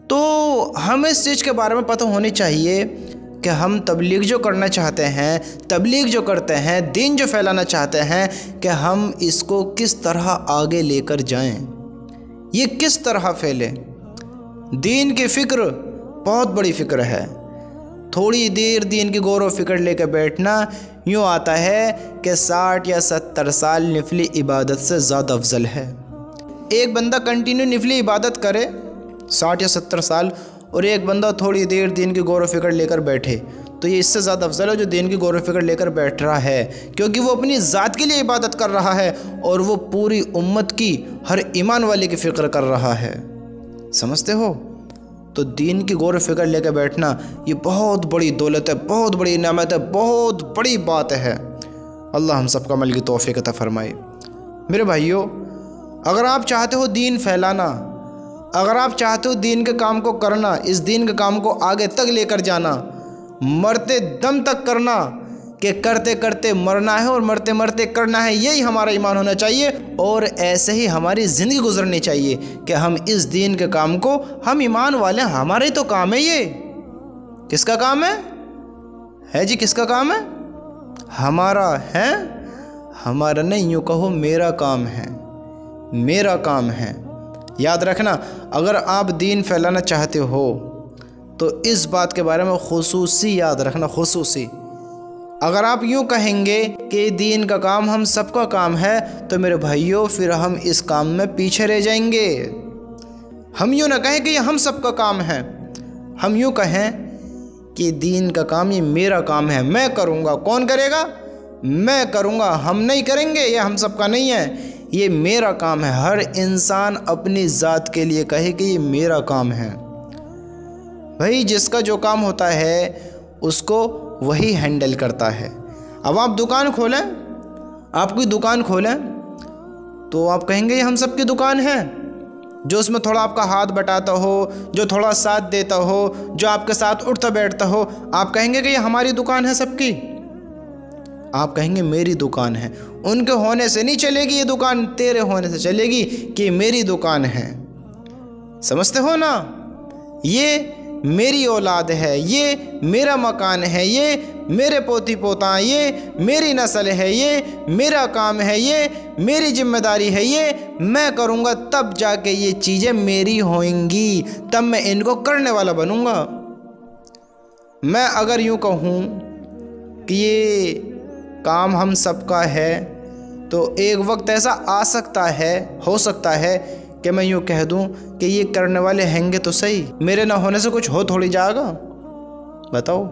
تو ہمیں اس چیز کے بارے میں پتہ ہونی چاہیے کہ ہم تبلیغ جو کرنا چاہتے ہیں، تبلیغ جو کرتے ہیں، دین جو پھیلانا چاہتے ہیں، کہ ہم اس کو کس طرح آگے لے کر جائیں، یہ کس طرح پھیلے۔ دین کی فکر بہت بڑی فکر ہے۔ تھوڑی دیر دین کی غور و فکر لے کے بیٹھنا یوں آتا ہے کہ 60 یا 70 سال نفلی عبادت سے زیادہ افضل ہے۔ ایک بندہ کنٹینیو نفلی عبادت کرے 60 یا 70 سال، اور ایک بندہ تھوڑی دیر دین کی غور و فکر لے کر بیٹھے، تو یہ اس سے زیادہ افضل ہے جو دین کی غور و فکر لے کر بیٹھ رہا ہے، کیونکہ وہ اپنی ذات کے لیے عبادت کر رہا ہے اور وہ پوری امت کی، ہر ایمان والے کی فکر کر رہا ہے۔ سمجھتے ہو؟ تو دین کی غور و فکر لے کے بیٹھنا یہ بہت بڑی دولت ہے، بہت بڑی نعمت ہے، بہت بڑی بات ہے۔ اللہ ہم سب کا عمل کی توفیق عطا فرمائے۔ میرے بھائیوں، اگر آپ چاہتے ہو دین پھیلانا، اگر آپ چاہتے ہو دین کے کام کو کرنا، اس دین کے کام کو آگے تک لے کر جانا، مرتے دم تک کرنا، کہ کرتے کرتے مرنا ہے اور مرتے مرتے کرنا ہے، یہی ہمارا ایمان ہونا چاہیے، اور ایسے ہی ہماری زندگی گزرنی چاہیے کہ ہم اس دین کے کام کو، ہم ایمان والے، ہمارا ہی تو کام ہے یہ۔ کس کا کام ہے جی؟ کس کا کام ہے؟ ہمارا ہے، ہمارا نہیں، یوں کہو میرا کام ہے، میرا کام ہے۔ یاد رکھنا، اگر آپ دین پھیلانا چاہتے ہو تو اس بات کے بارے میں خصوصی یاد رکھنا، خصوصی۔ اگر آپ یوں کہیں گے کہ دین کا کام ہم سب کا کام ہے، تو میرے بھائیوں پھر ہم اس کام میں پیچھے رہ جائیں گے۔ ہم یوں نہ کہیں کہ یہ ہم سب کا کام ہے، ہم یوں کہیں کہ دین کا کام یہ میرا کام ہے، میں کروں گا۔ کون کرے گا؟ میں کروں گا، ہم نہیں کریں گے، یہ ہم سب کا نہیں ہے، یہ میرا کام ہے۔ ہر انسان اپنی ذات کے لیے کہے کہ یہ میرا کام ہے۔ بھائی جس کا جو کام ہوتا ہے اس کو وہی ہینڈل کرتا ہے۔ اب آپ دکان کھولیں، آپ کوئی دکان کھولیں تو آپ کہیں گے یہ ہم سب کی دکان ہے۔ جو اس میں تھوڑا آپ کا ہاتھ بٹاتا ہو، جو تھوڑا ساتھ دیتا ہو، جو آپ کے ساتھ اٹھتا بیٹھتا ہو، آپ کہیں گے کہ یہ ہماری دکان ہے سب کی؟ آپ کہیں گے میری دکان ہے۔ ان کے ہونے سے نہیں چلے گی یہ دکان، تیرے ہونے سے چلے گی کہ میری دکان ہے۔ سمجھتے ہو نا؟ یہ میری اولاد ہے، یہ میرا مکان ہے، یہ میرے پوتی پوتا، یہ میری نسل ہے، یہ میرا کام ہے، یہ میری ذمہ داری ہے، یہ میں کروں گا تب جا کے یہ چیزیں میری ہوئیں گی، تب میں ان کو کرنے والا بنوں گا۔ میں اگر یوں کہوں کہ یہ کام ہم سب کا ہے تو ایک وقت ایسا آ سکتا ہے، ہو سکتا ہے کہ میں یوں کہہ دوں کہ یہ کرنے والے ہیں گے تو صحیح، میرے نہ ہونے سے کچھ ہو تھوڑی جائے گا؟ بتاؤ۔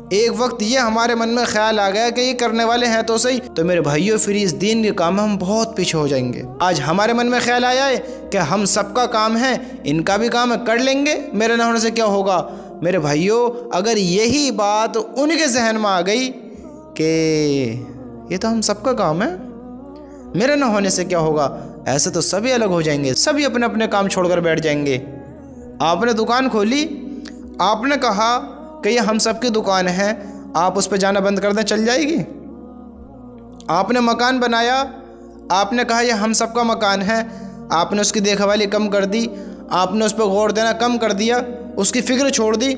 ایک وقت یہ ہمارے من میں خیال آ گیا کہ یہ کرنے والے ہیں تو صحیح، تو میرے بھائیوں پھر اس دین کے کام میں ہم بہت پیچھے ہو جائیں گے۔ آج ہمارے من میں خیال آیا ہے کہ ہم سب کا کام ہے، ان کا بھی کام ہے، کر لیں گے، میرے نہ ہونے سے کیا ہوگا؟ میرے بھائیوں اگر یہی بات ان کے ذہن میں آ گئی کہ یہ تو ہم سب کا کام ہے، میرے نہ ہونے سے کیا ہوگا، ایسے تو سبھی الگ ہو جائیں گے، سبھی اپنے اپنے کام چھوڑ کر بیٹھ جائیں گے۔ آپ نے دکان کھولی، آپ نے کہا کہ یہ ہم سب کی دکان ہے، آپ اس پہ جانا بند کر دیں، چل جائے گی؟ آپ نے مکان بنایا، آپ نے کہا یہ ہم سب کا مکان ہے، آپ نے اس کی دیکھ بھالی کم کر دی، آپ نے اس پہ غور دینا کم کر دیا، اس کی فکر چھوڑ دی،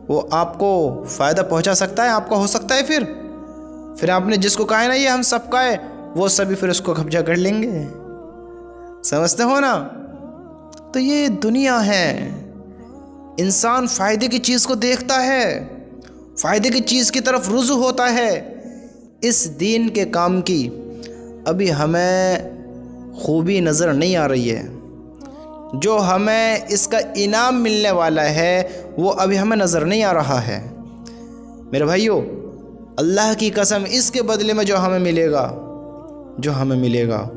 وہ آپ کو فائدہ پہنچا سکتا ہے؟ آپ کا ہو سکتا ہے؟ پھر آپ نے جس کو کہا ہے نا یہ ہم سب کا ہے، وہ سبھی پھر اس کو قبضہ کر لیں گے۔ سمجھتے ہو نا؟ تو یہ دنیا ہے، انسان فائدے کی چیز کو دیکھتا ہے، فائدے کی چیز کی طرف رجوع ہوتا ہے۔ اس دین کے کام کی ابھی ہمیں خوبی نظر نہیں آ رہی ہے، جو ہمیں اس کا انعام ملنے والا ہے وہ ابھی ہمیں نظر نہیں آ رہا ہے۔ میرے بھائیوں اللہ کی قسم اس کے بدلے میں جو ہمیں ملے گا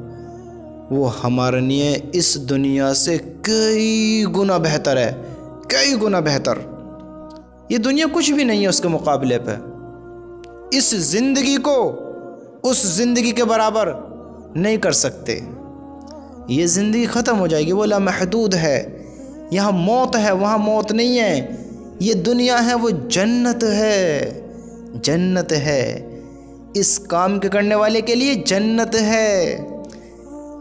وہ ہمارے لیے اس دنیا سے کئی گنا بہتر ہے، کئی گنا بہتر۔ یہ دنیا کچھ بھی نہیں ہے اس کے مقابلے پہ۔ اس زندگی کو اس زندگی کے برابر نہیں کر سکتے۔ یہ زندگی ختم ہو جائے گی، وہ لامحدود ہے، یہاں موت ہے وہاں موت نہیں ہے، یہ دنیا ہے وہ جنت ہے، جنت ہے، اس کام کے کرنے والے کے لیے جنت ہے۔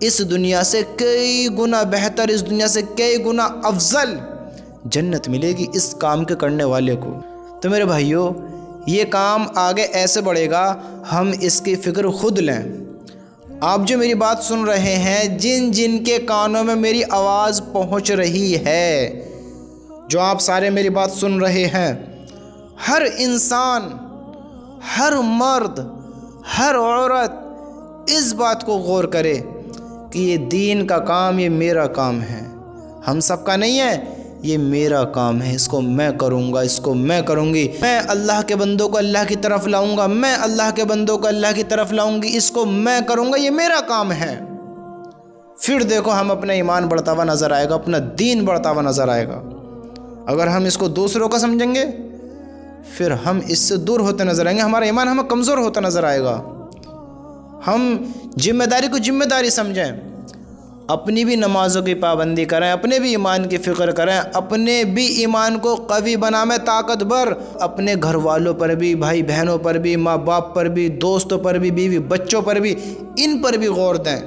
اس دنیا سے کئی گنا بہتر، اس دنیا سے کئی گنا افضل جنت ملے گی اس کام کے کرنے والے کو۔ تو میرے بھائیوں، یہ کام آگے ایسے بڑھے گا، ہم اس کی فکر خود لیں۔ آپ جو میری بات سن رہے ہیں، جن جن کے کانوں میں میری آواز پہنچ رہی ہے، جو آپ سارے میری بات سن رہے ہیں، ہر انسان، ہر مرد، ہر عورت اس بات کو غور کرے کہ یہ دین کا کام، یہ میرا کام ہے، ہم سب کا نہیں ہے، یہ میرا کام ہے، اس کو میں کروں گا، اس کو میں کروں گی، میں اللہ کے بندوں کو اللہ کی طرف لاؤں گا، میں اللہ کے بندوں کو اللہ کی طرف لاؤں گی، اس کو میں کروں گا، یہ میرا کام ہے۔ پھر دیکھو ہم اپنا ایمان بڑھتا ہوا نظر آئے گا، اپنا دین بڑھتا ہوا نظر آئے گا۔ اگر ہم اس کو دوسروں کا سمجھیں گے، پھر ہم اس سے دور ہوتے نظر آئیں گے، ہمارا ایمان ہمیں کمزور ہوتا نظر آئے گا۔ ہم ذمہ داری کو ذمہ داری سمجھیں، اپنی بھی نمازوں کی پابندی کریں، اپنے بھی ایمان کی فکر کریں، اپنے بھی ایمان کو قوی بنائیں، طاقتور، اپنے گھر والوں پر بھی، بھائی بہنوں پر بھی، ماں باپ پر بھی، دوستوں پر بھی، بیوی بچوں پر بھی، ان پر بھی غور دیں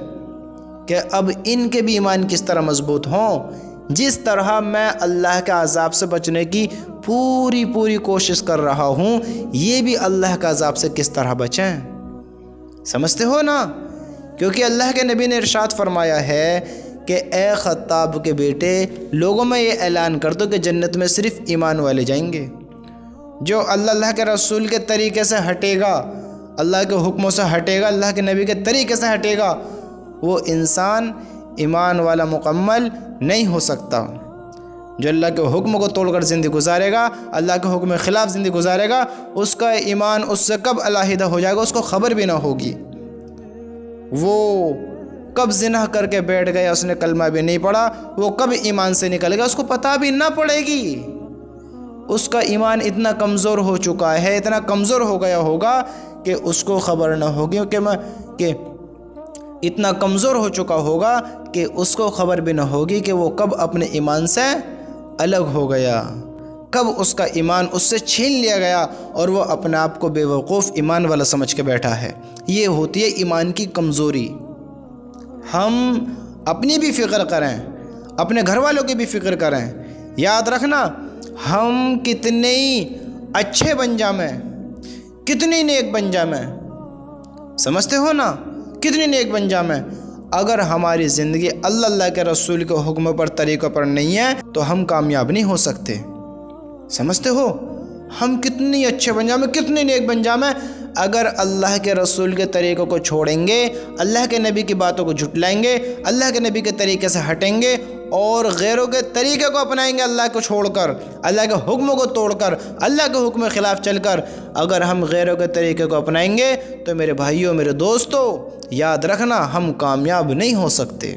کہ اب ان کے بھی ایمان کس طرح مضبوط ہوں۔ جس طرح میں اللہ کے عذاب سے بچنے کی پوری کوشش کر رہا ہوں، یہ بھی اللہ کے عذاب سے کس طرح بچیں، سمجھتے ہو نا؟ کیونکہ اللہ کے نبی نے ارشاد فرمایا ہے کہ اے خطاب کے بیٹے، لوگوں میں یہ اعلان کر دو کہ جنت میں صرف ایمان والے جائیں گے۔ جو اللہ کے رسول کے طریقے سے ہٹے گا، اللہ کے حکموں سے ہٹے گا، اللہ کے نبی کے طریقے سے ہٹے گا، وہ انسان ایمان والا مکمل نہیں ہو سکتا۔ جو اللہ کے حکم کو توڑ کر زندگی گزارے گا، اللہ کے حکم کے خلاف زندگی گزارے گا، اس کا ایمان اس سے کب علیحدہ ہو جائے گا اس کو خبر بھی نہ ہوگی۔ وہ کب زنا کر کے بیٹھ گیا، اس نے کلمہ بھی نہیں پڑھا، وہ کب ایمان سے نکل گیا اس کو پتہ بھی نہ پڑے گی۔ اس کا ایمان اتنا کمزور ہو چکا ہے، اتنا کمزور ہو گیا ہوگا کہ اس کو خبر نہ ہوگی کہ اتنا کمزور ہو چکا ہوگا کہ اس کو خبر بھی نہ ہوگی کہ وہ کب اپنے ایمان سے الگ ہو گیا، کب اس کا ایمان اس سے چھین لیا گیا اور وہ اپنے آپ کو بے وقوف ایمان والا سمجھ کے بیٹھا ہے۔ یہ ہوتی ہے ایمان کی کمزوری۔ ہم اپنی بھی فکر کریں، اپنے گھر والوں کی بھی فکر کریں۔ یاد رکھنا، ہم کتنے اچھے بن جائیں، کتنی نیک بن جائیں، سمجھتے ہو نا؟ کتنی نیک بن جائیں، اگر ہماری زندگی اللہ کے رسول کے حکم پر، طریقوں پر نہیں ہے تو ہم کامیاب نہیں ہو سکتے، سمجھتے ہو؟ ہم کتنی اچھے بن جائیں، کتنی نیک بن جائیں، اگر اللہ کے رسول کے طریقوں کو چھوڑیں گے، اللہ کے نبی کی باتوں کو جھٹلائیں گے، اللہ کے نبی کے طریقے سے ہٹیں گے اور غیروں کے طریقے کو اپنائیں گے، اللہ کو چھوڑ کر، اللہ کے حکموں کو توڑ کر، اللہ کے حکم کے خلاف چل کر اگر ہم غیروں کے طریقے کو اپنائیں گے تو میرے بھائیوں، میرے دوستوں، یاد رکھنا ہم کامیاب نہیں ہو سکتے۔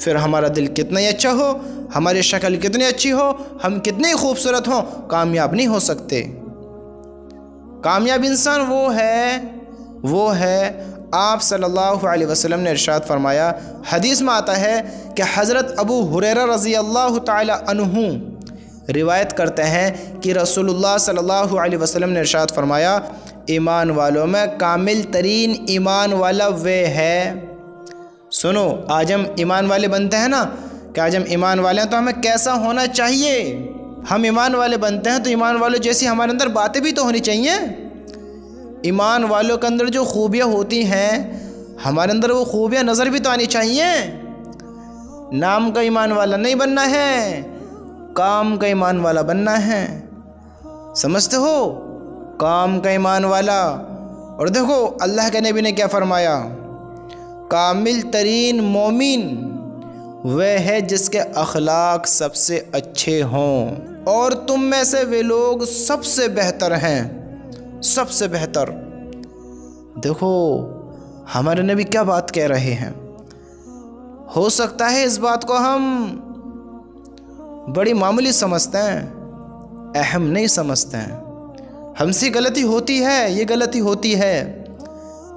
پھر ہمارا دل کتنا ہی اچھا ہو، ہماری شکل کتنی اچھی ہو، ہم کتنے ہی خوبصورت ہوں، کامیاب نہیں ہو سکتے۔ کامیاب انسان وہ ہے آپ صلی اللہ علیہ وسلم نے ارشاد فرمایا، حدیث میں آتا ہے کہ حضرت ابو ہریرہ رضی اللہ تعالی عنہ روایت کرتے ہیں کہ رسول اللہ صلی اللہ علیہ وسلم نے ارشاد فرمایا، ایمان والوں میں کامل ترین ایمان والا وہ ہے۔ سنو، آج ہم ایمان والے بنتے ہیں نا، کہ آج ہم ایمان والے ہیں تو ہمیں کیسا ہونا چاہیے؟ ہم ایمان والے بنتے ہیں تو ایمان والوں جیسی ہمارے اندر باتیں بھی تو ہونی چاہیے۔ ایمان والوں کے اندر جو خوبیاں ہوتی ہیں، ہمارے اندر وہ خوبیاں نظر بھی تو آنی چاہیے۔ نام کا ایمان والا نہیں بننا ہے، کام کا ایمان والا بننا ہے، سمجھتے ہو؟ کام کا ایمان والا۔ اور دیکھو اللہ کے نبی نے کیا فرمایا، کامل ترین مومن وہ ہے جس کے اخلاق سب سے اچھے ہوں، اور تم میں سے وہ لوگ سب سے بہتر ہیں، سب سے بہتر۔ دیکھو ہمارے نبی کیا بات کہہ رہے ہیں۔ ہو سکتا ہے اس بات کو ہم بڑی معمولی سمجھتے ہیں، اہم نہیں سمجھتے ہیں، ہم سے غلطی ہوتی ہے، یہ غلطی ہوتی ہے۔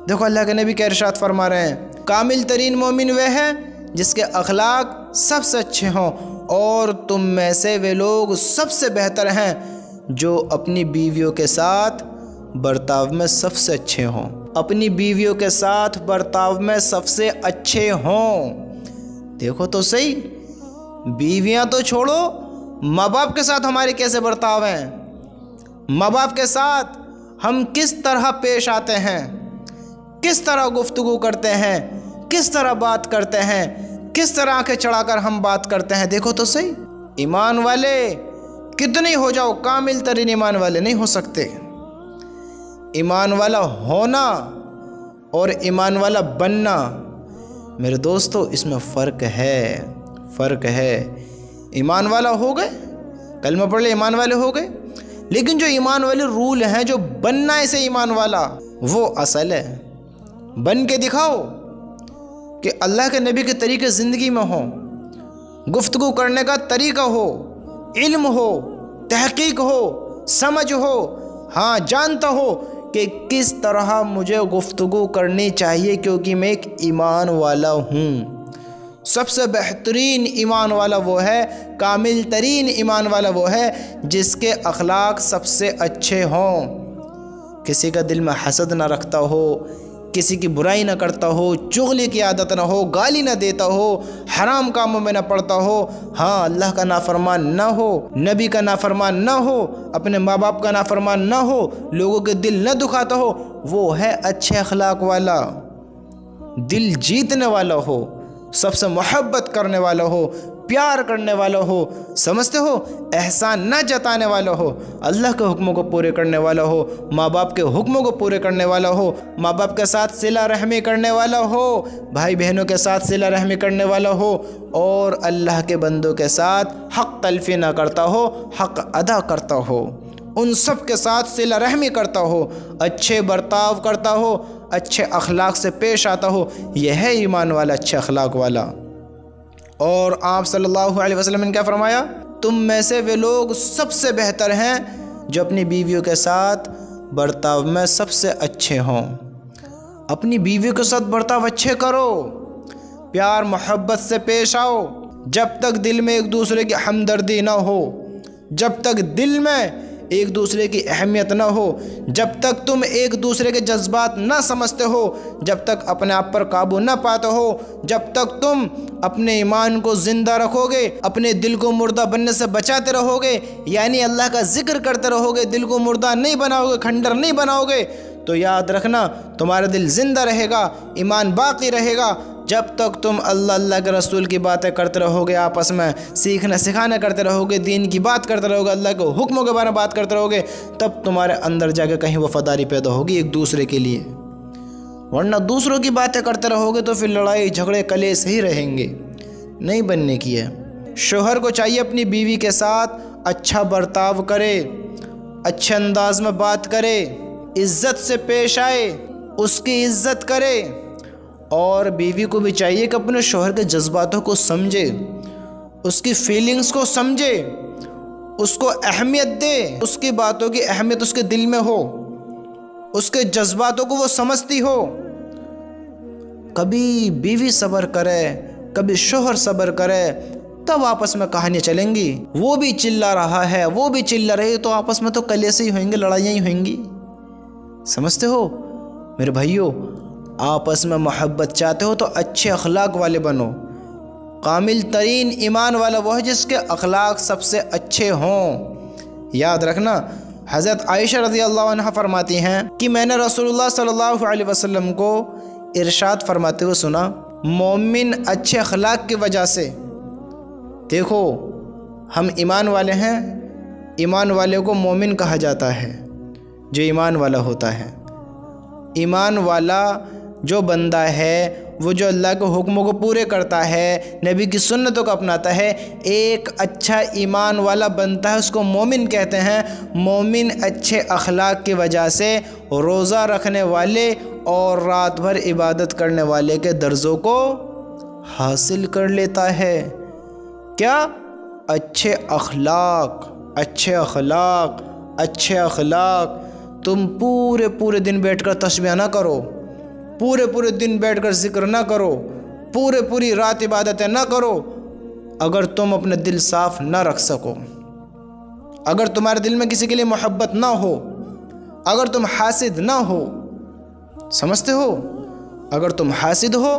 دیکھو اللہ کے نبی کا ارشاد فرما رہے ہیں، کامل ترین مومن وہ ہے جس کے اخلاق سب سے اچھے ہوں، اور تم میں سے وہ لوگ سب سے بہتر ہیں جو اپنی بیویوں کے ساتھ برتاؤ میں سب سے اچھے ہوں، اپنی بیویوں کے ساتھ برتاؤ میں سب سے اچھے ہوں۔ دیکھو تو صحیح، بیویاں تو چھوڑو، ماں باپ کے ساتھ ہمارے کیسے برتاؤ ہیں، ماں باپ کے ساتھ ہم کس طرح پیش آتے ہیں، کس طرح گفتگو کرتے ہیں، کس طرح بات کرتے ہیں، کس طرح آنکھیں چڑھا کر ہم بات کرتے ہیں۔ دیکھو تو صحیح، ایمان والے کتنے ہو جاؤ، کامل ترین ایمان والے نہیں ہو سکتے۔ ایمان والا ہونا اور ایمان والا بننا، میرے دوستو، اس میں فرق ہے۔ ایمان والا ہو گئے، کلمہ پڑھ لے ایمان والے ہو گئے، لیکن جو ایمان والے رول ہیں، جو بننا ایسے ایمان والا، وہ اصل ہے۔ بن کے دکھاؤ کہ اللہ کے نبی کے طریقے زندگی میں ہوں، گفتگو کرنے کا طریقہ ہو، علم ہو، تحقیق ہو، سمجھ ہو، ہاں جانتا ہو کہ کس طرح مجھے گفتگو کرنی چاہیے، کیونکہ میں ایک ایمان والا ہوں۔ سب سے بہترین ایمان والا وہ ہے، کامل ترین ایمان والا وہ ہے جس کے اخلاق سب سے اچھے ہوں، کسی کا دل میں حسد نہ رکھتا ہو، کسی کی برائی نہ کرتا ہو، چغلی کی عادت نہ ہو، گالی نہ دیتا ہو، حرام کاموں میں نہ پڑتا ہو، ہاں اللہ کا نافرمان نہ ہو، نبی کا نافرمان نہ ہو، اپنے ماں باپ کا نافرمان نہ ہو، لوگوں کے دل نہ دکھاتا ہو، وہ ہے اچھے اخلاق والا، دل جیتنے والا ہو، سب سے محبت کرنے والا ہو، پیار کرنے والا ہو، سمجھتے ہو، احسان نہ جتانے والا ہو، اللہ کے حکموں کو پورے کرنے والا ہو، ماں باپ کے حکموں کو پورے کرنے والا ہو، ماں باپ کے ساتھ صلہ رحمی کرنے والا ہو، بھائی بہنوں کے ساتھ صلہ رحمی کرنے والا ہو، اور اللہ کے بندوں کے ساتھ حق تلفی نہ کرتا ہو، حق ادا کرتا ہو، ان سب کے ساتھ صلہ رحمی کرتا ہو، اچھے برتاؤ کرتا ہو، اچھے اخلاق سے پیش آتا ہو، یہ ہے ایمان والا، اچھے اخلاق والا۔ اور آپ صلی اللہ علیہ وسلم نے کیا فرمایا؟ تم میں سے وہ لوگ سب سے بہتر ہیں جو اپنی بیویوں کے ساتھ برتاؤ میں سب سے اچھے ہوں۔ اپنی بیویوں کے ساتھ برتاؤ اچھے کرو، پیار محبت سے پیش آؤ، جب تک دل میں ایک دوسرے کی ہمدردی نہ ہو، جب تک دل میں ایک دوسرے کی اہمیت نہ ہو، جب تک تم ایک دوسرے کے جذبات نہ سمجھتے ہو، جب تک اپنے آپ پر قابو نہ پاتے ہو، جب تک تم اپنے ایمان کو زندہ رکھو گے، اپنے دل کو مردہ بننے سے بچاتے رہو گے، یعنی اللہ کا ذکر کرتے رہو گے، دل کو مردہ نہیں بناؤ گے، کھنڈر نہیں بناؤ گے، تو یاد رکھنا تمہارا دل زندہ رہے گا، ایمان باقی رہے گا۔ جب تک تم اللہ کے رسول کی باتیں کرتے رہو گے، آپس میں سیکھنا سکھانا کرتے رہو گے، دین کی بات کرتے رہو گے، اللہ کے حکموں کے بارے میں بات کرتے رہو گے، تب تمہارے اندر جا کے کہیں وفاداری پیدا ہوگی ایک دوسرے کے لیے، ورنہ دوسروں کی باتیں کرتے رہو گے تو پھر لڑائی جھگڑے کلیش ہی رہیں گے، نہیں بننے کی ہے۔ شوہر کو چاہیے اپنی بیوی کے ساتھ اچھا برتاؤ کرے، اچھے انداز میں بات کرے، عزت سے پیش آئے، اس کی عزت کرے، اور بیوی کو بھی چاہیے کہ اپنے شوہر کے جذباتوں کو سمجھے، اس کی فیلنگز کو سمجھے، اس کو اہمیت دے، اس کی باتوں کی اہمیت اس کے دل میں ہو، اس کے جذباتوں کو وہ سمجھتی ہو۔ کبھی بیوی صبر کرے، کبھی شوہر صبر کرے، تب آپس میں کہانیاں چلیں گی۔ وہ بھی چلا رہا ہے، وہ بھی چلا رہی، تو آپس میں تو کلیش ہی ہوئیں گے، لڑائیاں ہی ہوئیں گی۔ سمجھتے ہو میرے بھائیوں؟ آپس میں محبت چاہتے ہو تو اچھے اخلاق والے بنو۔ کامل ترین ایمان والا وہ ہے جس کے اخلاق سب سے اچھے ہوں۔ یاد رکھنا، حضرت عائشہ رضی اللہ عنہ فرماتی ہیں کہ میں نے رسول اللہ صلی اللہ علیہ وسلم کو ارشاد فرماتے ہوئے سنا، مومن اچھے اخلاق کی وجہ سے، دیکھو ہم ایمان والے ہیں، ایمان والے کو مومن کہا جاتا ہے جو ایمان والا ہوتا ہے۔ ایمان والا جو بندہ ہے، وہ جو اللہ کے حکموں کو پورے کرتا ہے، نبی کی سنتوں کو اپناتا ہے، ایک اچھا ایمان والا بنتا ہے، اس کو مومن کہتے ہیں۔ مومن اچھے اخلاق کی وجہ سے روزہ رکھنے والے اور رات بھر عبادت کرنے والے کے درجوں کو حاصل کر لیتا ہے۔ کیا؟ اچھے اخلاق، اچھے اخلاق، اچھے اخلاق۔ تم پورے دن بیٹھ کر تسبیح نہ کرو، پورے دن بیٹھ کر ذکر نہ کرو، پوری رات عبادتیں نہ کرو، اگر تم اپنے دل صاف نہ رکھ سکو، اگر تمہارے دل میں کسی کے لیے محبت نہ ہو، اگر تم حاسد نہ ہو، سمجھتے ہو، اگر تم حاسد ہو،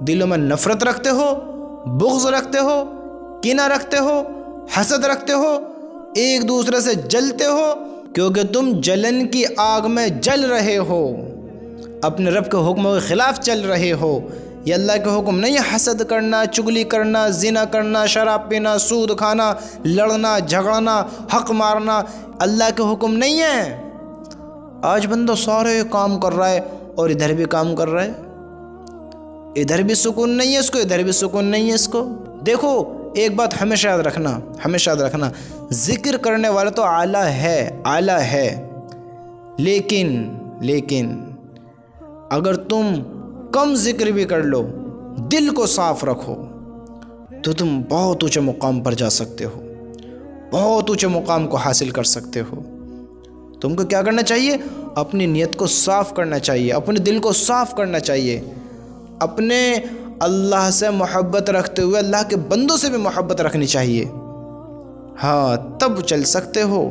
دلوں میں نفرت رکھتے ہو، بغض رکھتے ہو، کینہ رکھتے ہو، حسد رکھتے ہو، ایک دوسرے سے جلتے ہو، کیونکہ تم جلن کی آگ میں جل رہے ہو، اپنے رب کے حکموں کے خلاف چل رہے ہو۔ یہ اللہ کے حکم نہیں ہے حسد کرنا، چگلی کرنا، زنا کرنا، شراب پینا، سود کھانا، لڑنا جھگڑنا، حق مارنا، اللہ کے حکم نہیں ہے۔ آج بندہ سارے کام کر رہا ہے اور ادھر بھی کام کر رہا ہے، ادھر بھی سکون نہیں ہے اس کو، ادھر بھی سکون نہیں ہے اس کو۔ دیکھو ایک بات ہمیشہ یاد رکھنا، ہمیشہ یاد رکھنا، ذکر کرنے والا تو اعلیٰ ہے، اعلیٰ ہے، لیکن اگر تم کم ذکر بھی کر لو، دل کو صاف رکھو، تو تم بہت اونچے مقام پر جا سکتے ہو، بہت اونچے مقام کو حاصل کر سکتے ہو۔ تم کو کیا کرنا چاہیے؟ اپنی نیت کو صاف کرنا چاہیے، اپنے دل کو صاف کرنا چاہیے، اپنے اللہ سے محبت رکھتے ہوئے اللہ کے بندوں سے بھی محبت رکھنی چاہیے، ہاں تب چل سکتے ہو۔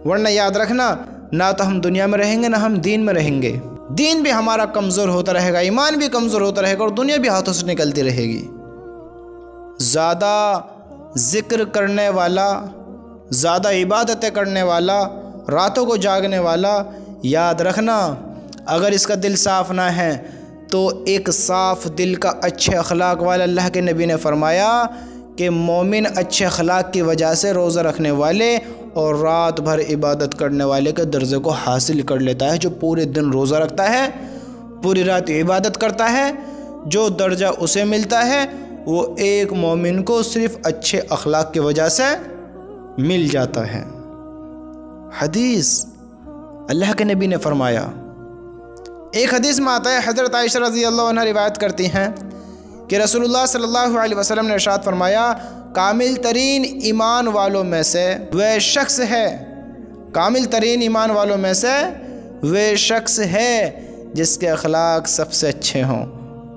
ورنہ یاد رکھنا، نہ تو ہم دنیا میں رہیں گے نہ ہم دین میں رہیں گے، دین بھی ہمارا کمزور ہوتا رہے گا، ایمان بھی کمزور ہوتا رہے گا، اور دنیا بھی ہاتھوں سے نکلتی رہے گی۔ زیادہ ذکر کرنے والا، زیادہ عبادتیں کرنے والا، راتوں کو جاگنے والا، یاد رکھنا اگر اس کا دل صاف نہ ہے تو ایک صاف دل کا اچھے اخلاق والا، اللہ کے نبی نے فرمایا کہ مومن اچھے اخلاق کی وجہ سے روزہ رکھنے والے اور رات بھر عبادت کرنے والے کے درجے کو حاصل کر لیتا ہے۔ جو پورے دن روزہ رکھتا ہے، پوری رات عبادت کرتا ہے، جو درجہ اسے ملتا ہے وہ ایک مومن کو صرف اچھے اخلاق کی وجہ سے مل جاتا ہے۔ حدیث اللہ کے نبی نے فرمایا، ایک حدیث میں آتا ہے، حضرت عائشہ رضی اللہ عنہ روایت کرتی ہیں کہ رسول اللہ صلی اللہ علیہ وسلم نے ارشاد فرمایا، کامل ترین ایمان والوں میں سے وہ شخص ہے، کامل ترین ایمان والوں میں سے وہ شخص ہے جس کے اخلاق سب سے اچھے ہوں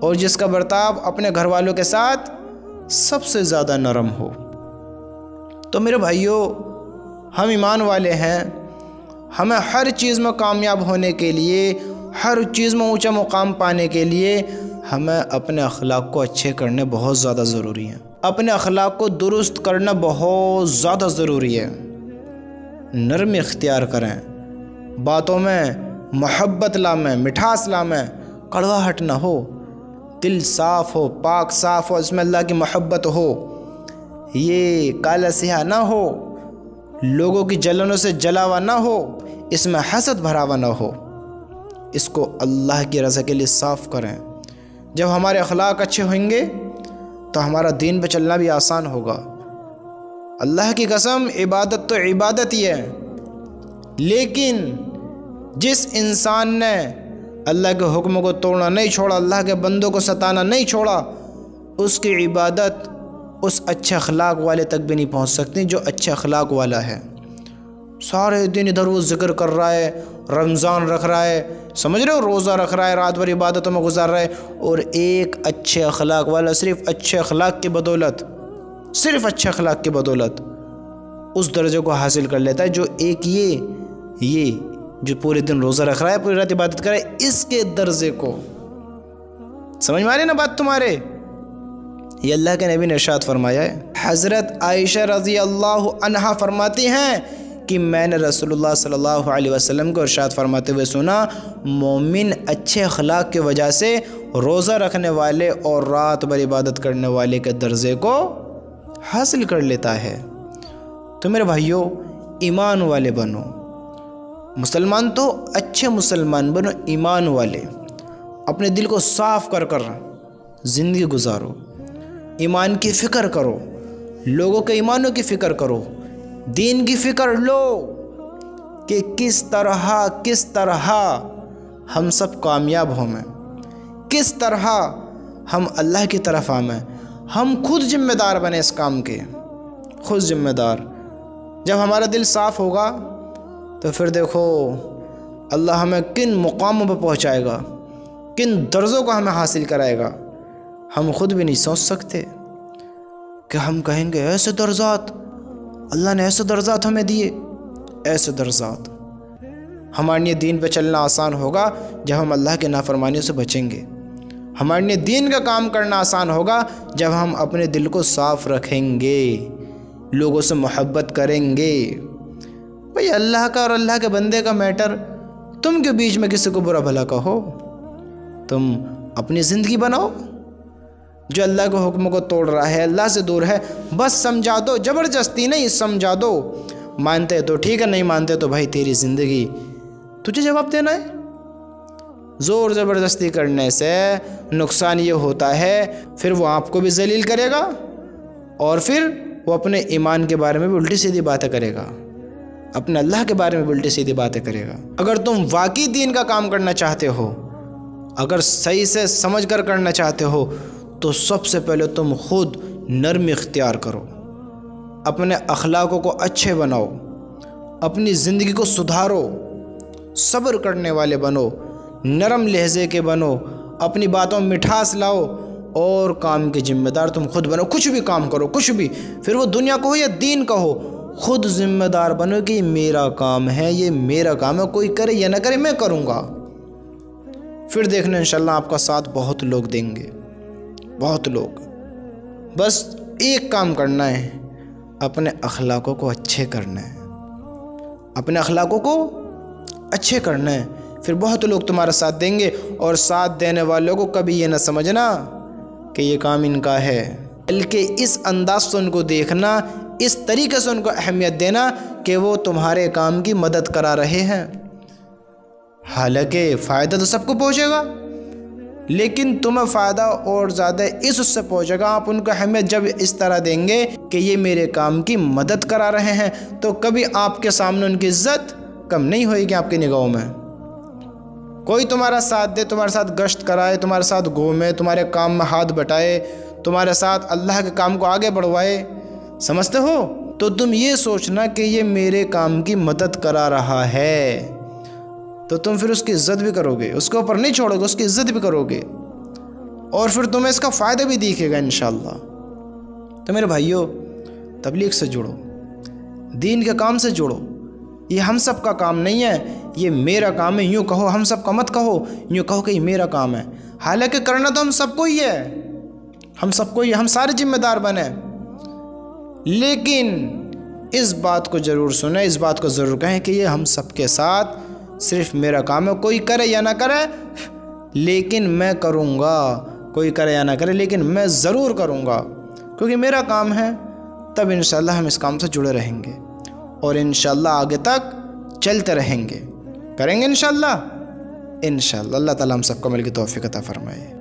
اور جس کا برتاؤ اپنے گھر والوں کے ساتھ سب سے زیادہ نرم ہو۔ تو میرے بھائیوں، ہم ایمان والے ہیں، ہمیں ہر چیز میں کامیاب ہونے کے لیے، ہر چیز میں اونچا مقام پانے کے لیے ہمیں اپنے اخلاق کو اچھے کرنے بہت زیادہ ضروری ہیں، اپنے اخلاق کو درست کرنا بہت زیادہ ضروری ہے۔ نرمی اختیار کریں، باتوں میں محبت لامیں، مٹھاس لامیں، کڑواہٹ نہ ہو، دل صاف ہو، پاک صاف ہو، اس میں اللہ کی محبت ہو، یہ کالا سیاہ نہ ہو، لوگوں کی جلنوں سے جلا ہوا نہ ہو، اس میں حسد بھرا ہوا نہ ہو، اس کو اللہ کی رضا کے لیے صاف کریں۔ جب ہمارے اخلاق اچھے ہوئیں گے تو ہمارا دین پہ چلنا بھی آسان ہوگا۔ اللہ کی قسم، عبادت تو عبادت ہی ہے، لیکن جس انسان نے اللہ کے حکموں کو توڑنا نہیں چھوڑا، اللہ کے بندوں کو ستانا نہیں چھوڑا، اس کی عبادت اس اچھے اخلاق والے تک بھی نہیں پہنچ سکتی جو اچھے اخلاق والا ہے۔ سارے دن ادھر وہ ذکر کر رہا ہے، رمضان رکھ رہا ہے، سمجھ رہے ہو، روزہ رکھ رہا ہے، رات بھر عبادتوں میں گزار رہا ہے، اور ایک اچھے اخلاق والا صرف اچھے اخلاق کی بدولت، صرف اچھے اخلاق کی بدولت اس درجے کو حاصل کر لیتا ہے جو ایک یہ جو پورے دن روزہ رکھ رہا ہے، پوری رات عبادت کر رہا ہے، اس کے درجے کو۔ سمجھ میں آ رہی نا بات تمہارے؟ یہ اللہ کے نبی نے ارشاد فرمایا ہے۔ حضرت عائشہ رضی اللہ عنہا فرماتی ہیں کہ میں نے رسول اللہ صلی اللہ علیہ وسلم کو ارشاد فرماتے ہوئے سنا، مومن اچھے اخلاق کی وجہ سے روزہ رکھنے والے اور رات بھر عبادت کرنے والے کے درجے کو حاصل کر لیتا ہے۔ تو میرے بھائیوں، ایمان والے بنو، مسلمان تو اچھے مسلمان بنو، ایمان والے، اپنے دل کو صاف کر زندگی گزارو، ایمان کی فکر کرو، لوگوں کے ایمانوں کی فکر کرو، دین کی فکر لو کہ کس طرح ہم سب کامیاب ہوں، کس طرح ہم اللہ کی طرف آئیں، ہم خود ذمہ دار بنیں اس کام کے، خود ذمہ دار۔ جب ہمارا دل صاف ہوگا تو پھر دیکھو اللہ ہمیں کن مقاموں پہ پہنچائے گا، کن درجوں کو ہمیں حاصل کرائے گا، ہم خود بھی نہیں سوچ سکتے کہ ہم کہیں گے ایسے درجات، اللہ نے ایسے درجات ہمیں دیے، ایسے درجات ہمارے لیے دین پہ چلنا آسان ہوگا جب ہم اللہ کے نافرمانیوں سے بچیں گے۔ ہمارے لیے دین کا کام کرنا آسان ہوگا جب ہم اپنے دل کو صاف رکھیں گے، لوگوں سے محبت کریں گے۔ بھئی اللہ کا اور اللہ کے بندے کا میٹر، تم کے بیچ میں کسی کو برا بھلا کہو؟ تم اپنی زندگی بناؤ۔ جو اللہ کے حکم کو توڑ رہا ہے، اللہ سے دور ہے، بس سمجھا دو، زبردستی نہیں، سمجھا دو۔ مانتے تو ٹھیک ہے، نہیں مانتے تو بھائی تیری زندگی، تجھے جواب دینا ہے۔ زور زبردستی کرنے سے نقصان یہ ہوتا ہے، پھر وہ آپ کو بھی ذلیل کرے گا اور پھر وہ اپنے ایمان کے بارے میں بھی الٹی سیدھی باتیں کرے گا، اپنے اللہ کے بارے میں بھی الٹی سیدھی باتیں کرے گا۔ اگر تم واقعی دین کا کام کرنا چاہتے ہو، اگر صحیح سے سمجھ کر کرنا چاہتے ہو، تو سب سے پہلے تم خود نرمی اختیار کرو، اپنے اخلاقوں کو اچھے بناؤ، اپنی زندگی کو سدھارو، صبر کرنے والے بنو، نرم لہجے کے بنو، اپنی باتوں میں مٹھاس لاؤ، اور کام کے ذمہ دار تم خود بنو۔ کچھ بھی کام کرو، کچھ بھی، پھر وہ دنیا کو ہو یا دین کا ہو، خود ذمہ دار بنو کہ یہ میرا کام ہے، یہ میرا کام ہے، کوئی کرے یا نہ کرے میں کروں گا۔ پھر دیکھنا انشاءاللہ آپ کا ساتھ بہت لوگ دیں گے، بہت لوگ۔ بس ایک کام کرنا ہے، اپنے اخلاقوں کو اچھے کرنا ہے، اپنے اخلاقوں کو اچھے کرنا ہے، پھر بہت لوگ تمہارا ساتھ دیں گے۔ اور ساتھ دینے والوں کو کبھی یہ نہ سمجھنا کہ یہ کام ان کا ہے، بلکہ اس انداز سے ان کو دیکھنا، اس طریقے سے ان کو اہمیت دینا کہ وہ تمہارے کام کی مدد کرا رہے ہیں۔ حالانکہ فائدہ تو سب کو پہنچے گا، لیکن تمہیں فائدہ اور زیادہ اس سے پہنچے گا، آپ ان کو اہمیت جب اس طرح دیں گے کہ یہ میرے کام کی مدد کرا رہے ہیں، تو کبھی آپ کے سامنے ان کی عزت کم نہیں ہوئے گی آپ کی نگاہوں میں۔ کوئی تمہارا ساتھ دے، تمہارے ساتھ گشت کرائے، تمہارے ساتھ گھومے، تمہارے کام میں ہاتھ بٹائے، تمہارے ساتھ اللہ کے کام کو آگے بڑھوائے، سمجھتے ہو؟ تو تم یہ سوچنا کہ یہ میرے کام کی مدد کرا رہا ہے، تو تم پھر اس کی عزت بھی کرو گے، اس کے اوپر نہیں چھوڑو گے، اس کی عزت بھی کرو گے، اور پھر تمہیں اس کا فائدہ بھی دکھے گا انشاءاللہ۔ تو میرے بھائیوں، تبلیغ سے جڑو، دین کے کام سے جڑو۔ یہ ہم سب کا کام نہیں ہے، یہ میرا کام ہے۔ یوں کہو، ہم سب کا مت کہو، یوں کہو کہ یہ میرا کام ہے، حالانکہ کرنا تو ہم سب کو ہی ہے، ہم سب کو ہی، ہم سارے ذمہ دار بنے۔ لیکن اس بات کو ضرور سنیں، اس بات کو ضرور کہیں کہ یہ ہم سب کے ساتھ صرف میرا کام ہے، کوئی کرے یا نہ کرے لیکن میں کروں گا، کوئی کرے یا نہ کرے لیکن میں ضرور کروں گا، کیونکہ میرا کام ہے۔ تب انشاءاللہ ہم اس کام سے جڑے رہیں گے اور انشاءاللہ آگے تک چلتے رہیں گے، کریں گے انشاءاللہ۔ انشاءاللہ اللہ تعالیٰ ہم سب کو مل کے توفیق عطا فرمائے۔